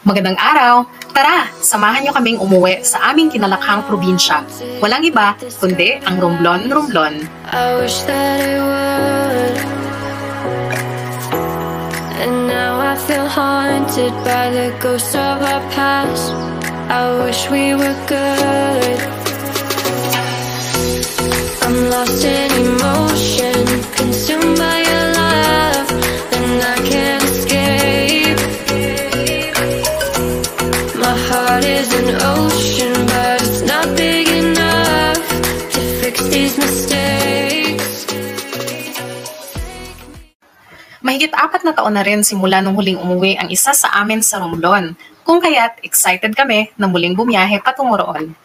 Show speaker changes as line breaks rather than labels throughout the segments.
Magandang araw! Tara, samahan niyo kaming umuwi sa aming kinalakhang probinsya. Walang iba, kundi ang Romblon.
I wish that it would. And now I feel haunted by the ghosts of our past. I wish we were good. I'm lost in emotion, consumed by your love, and I can't escape. My heart is an ocean, but it's not big enough to fix these mistakes.
Mahigit 4 na taon na rin simula nung huling umuwi ang isa sa amin sa Romblon. Kung kaya't excited kami na muling bumiyahe patungo roon.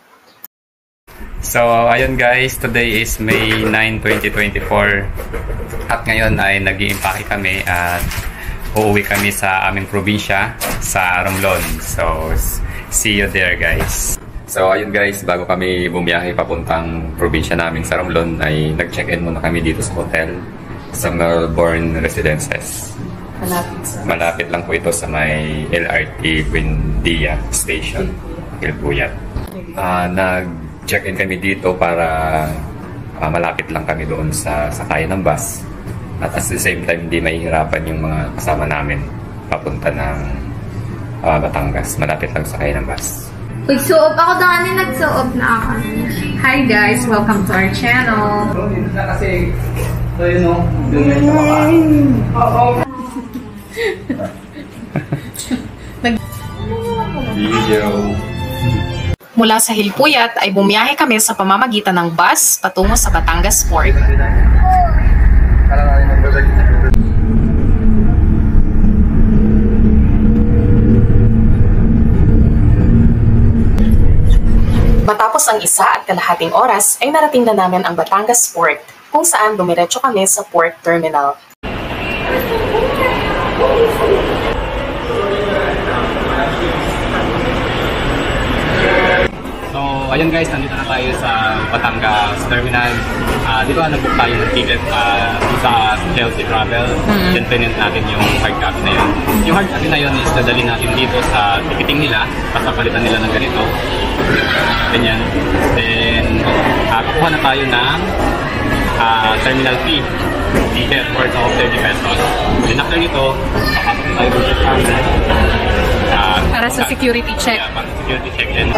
So, ayun guys, today is May 9, 2024 at ngayon ay nag-iimpake kami at uuwi kami sa aming probinsya sa Romblon. So, see you there guys. So, ayun guys, bago kami bumiyahe papuntang probinsya namin sa Romblon ay nag-check-in muna kami dito sa hotel sa Melbourne Residences. Malapit lang po ito sa may LRT Buendia Station, Hilpuyat. Nag-check-in kami dito para malapit lang kami doon sa sakayan ng bus. At at the same time, hindi mahihirapan yung mga kasama namin papunta ng Batangas. Malapit lang sakayan ng bus.
Nagsuop ako daan, nagsuop na ako.
Hi guys! Welcome to our channel!
Kasi, so yun o, video.
Mula sa Hilpuyat ay bumiyahe kami sa pamamagitan ng bus patungo sa Batangas Port. Matapos ang 1.5 oras ay narating na namin ang Batangas Port, kung saan dumiretso kami sa port terminal.
So, ayun guys, nandito na tayo sa Batangas Terminal. Dito nag-book tayo ng ticket sa Chelsea Travel. Then pinint natin yung hard copy na yun. Yung hard copy na yun is dadalhin natin dito sa ticketing nila. Pasapalitan nila ng ganito. Ganyan. Then, kukuha na tayo ng terminal fee. Ticket worth of 30 pesos. Then after nito, papasok tayo dito sa
Para sa security check.
Yeah, para sa security check. Then,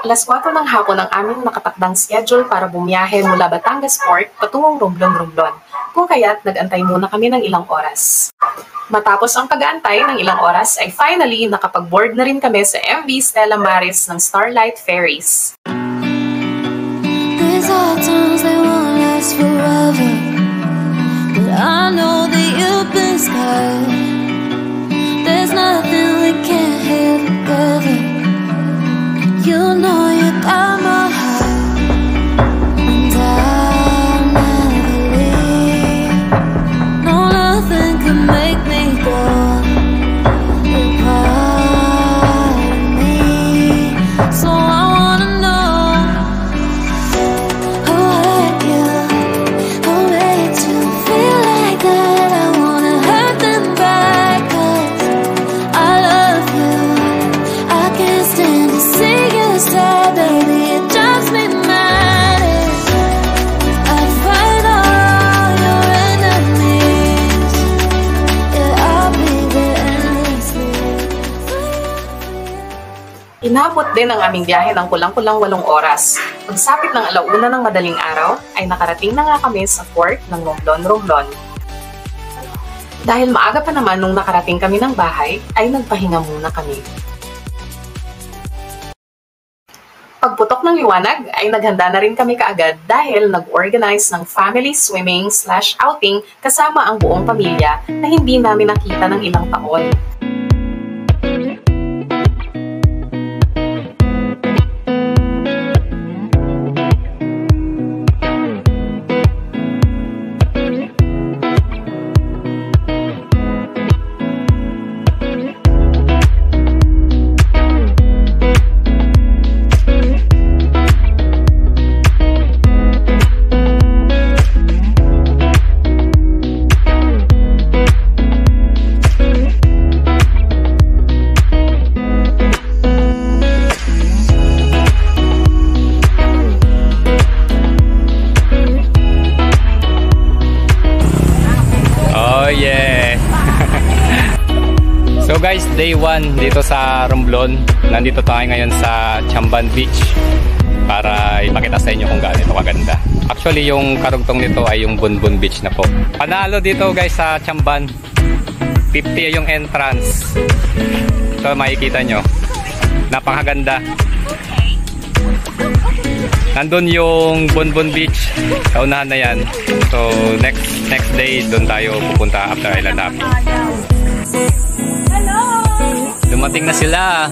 Alas 4 ng hapon ang aming nakatakdang schedule para bumiyahe mula Batangas Port patungong Romblon. Kung kaya't nag-antay muna kami ng ilang oras. Matapos ang pag-aantay ng ilang oras ay finally nakapag-board na rin kami sa MV Stella Maris ng Starlight Ferries.
These are times they won't last forever, but I know that you've been scarred. There's nothing we can't heal together. You know you got my heart, and I'll never leave. No, nothing can make me go. You're part of me, so I wanna know who hurt you, who made you feel like that. I wanna hurt them back, 'cause I love you. I can't stand to see you sad, baby, it drives me mad. I'd fight all your enemies. Yeah, I'll be there endlessly.
Inabot din ang aming biyahe ng kulang-kulang 8 oras. Pagsapit ng 1:00 ng madaling araw, ay nakarating na nga kami sa port ng Romblon. Dahil maaga pa naman nung nakarating kami ng bahay, ay nagpahinga muna kami. Pagputok ng liwanag ay naghanda na rin kami kaagad dahil nag-organize ng family swimming/outing kasama ang buong pamilya na hindi namin nakita ng ilang taon.
guys, day 1 dito sa Romblon. Nandito tayo ngayon sa Chamban Beach para ipakita sa inyo kung gaano ito kaganda. Actually, yung karugtong nito ay yung Bunbun Beach na po. Panalo dito guys sa Chamban. 50 yung entrance. Ito makikita nyo. Napakaganda. Nandun yung Bunbun Beach. Kaunahan na yan. So next day doon tayo pupunta after Island Happy. Dumating na sila.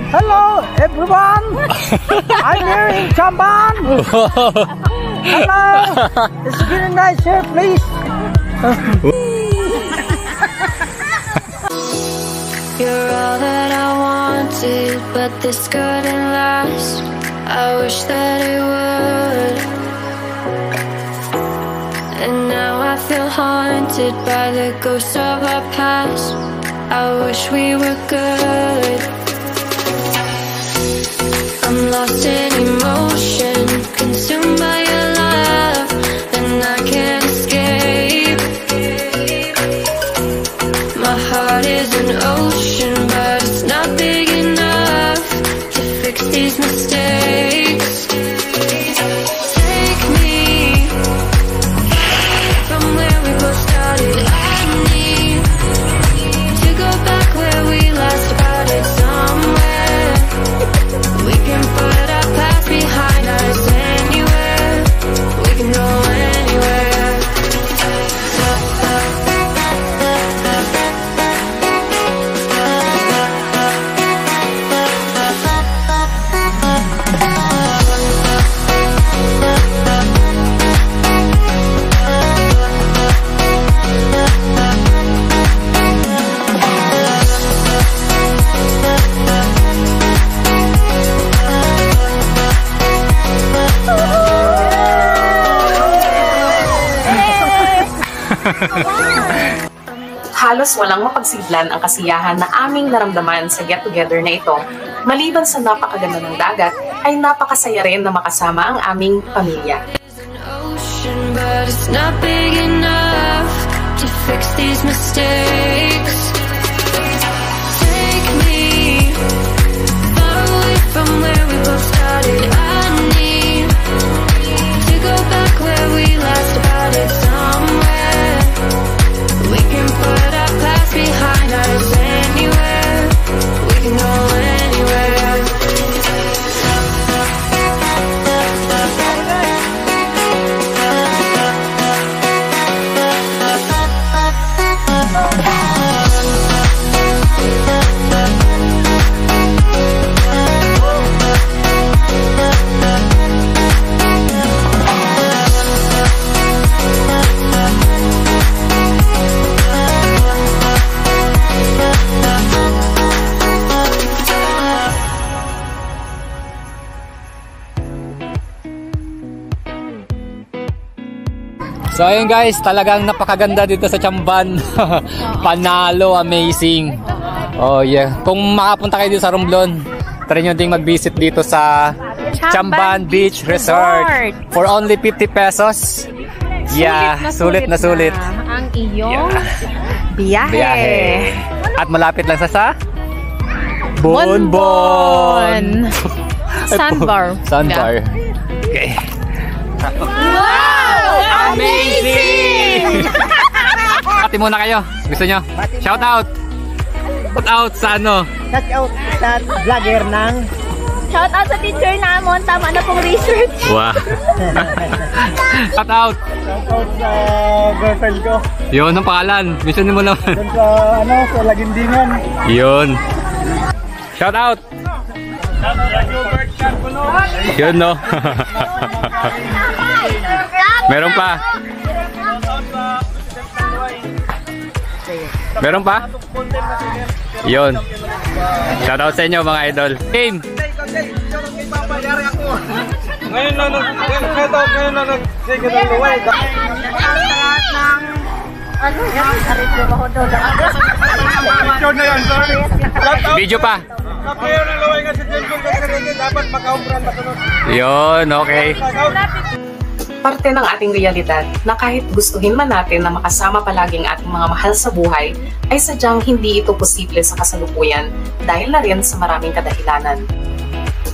Hello everyone, I'm here in Chamban. Hello, it's really nice here, please.
You're all that I wanted, but this couldn't last. I wish that it would. And now I feel haunted by the ghosts of our past. I wish we were good. I'm lost in emotion, consumed by your love, and I can't escape. My heart is an ocean, but it's not big enough to fix these mistakes. Take me from where we both started. I need to go back where we last started, somewhere we can put our past behind us. Anywhere we can go, anywhere.
Halos walang mapagsidlan ang kasiyahan na aming naramdaman sa get-together na ito. Maliban sa napakaganda ng dagat, ay napakasaya rin na makasama ang aming pamilya.
Ocean, but it's not big enough to fix these mistakes. Take me far away from where we both started. I need to go back where we last started, somewhere we can put our past behind us. Anywhere we can go, anywhere.
So ayun guys, talagang napakaganda dito sa Chamban. Panalo, amazing. Oh yeah, kung makapunta kayo dito sa Romblon, try nyo ding mag-visit dito sa Chamban Beach Resort for only 50 pesos. Yeah, sulit na sulit
ang iyong biyahe.
At malapit lang sa
Bunbun Sandbar.
Sandbar. Okay.
Wow! Amazing!
Pati muna kayo. Gusto nyo? Shout out! Shout out sa ano?
Shout out sa vlogger ng
Shout out sa teacher namon. Tama na pong research.
Wow! Shout out!
shout out sa girlfriend ko.
Yun ang pangalan. Mention mo naman.
Doon sa ano, sa Lagindingan.
Yun. Shout out! Yun, no? Meron pa. Meron pa? Yun. Shoutout sa inyo mga idol. Game!
Ngayon na nag-luway.
Video pa.
Ngayon na luway kasi dapat makaubran masunod.
Yun, okay.
Parte ng ating realidad na kahit gustuhin man natin na makasama palaging ating mga mahal sa buhay, ay sadyang hindi ito posible sa kasalukuyan dahil na rin sa maraming kadahilanan.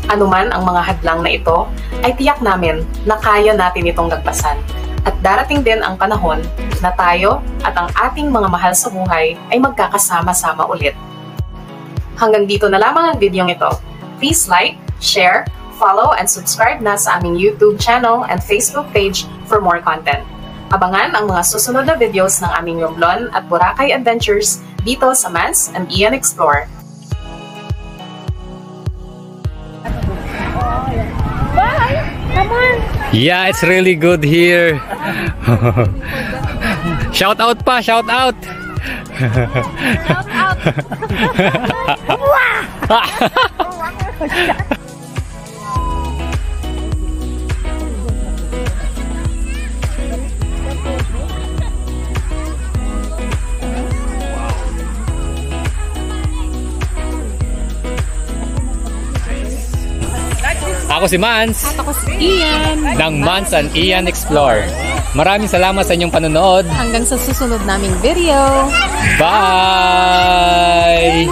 Anuman ang mga hadlang na ito, ay tiyak namin na kaya natin itong lagpasan. At darating din ang panahon na tayo at ang ating mga mahal sa buhay ay magkakasama-sama ulit. Hanggang dito na lamang ang videong ito. Please like, share, follow, and subscribe na sa aming YouTube channel and Facebook page for more content. Abangan ang mga susunod na videos ng aming Romblon at Boracay Adventures dito sa Mans and Ian Explore.
Yeah, it's really good here. Shout out pa, shout out. Ako si Mans.
At ako si Ian.
Ng Mans and Ian Explore. Maraming salamat sa inyong panonood.
Hanggang sa susunod naming video.
Bye!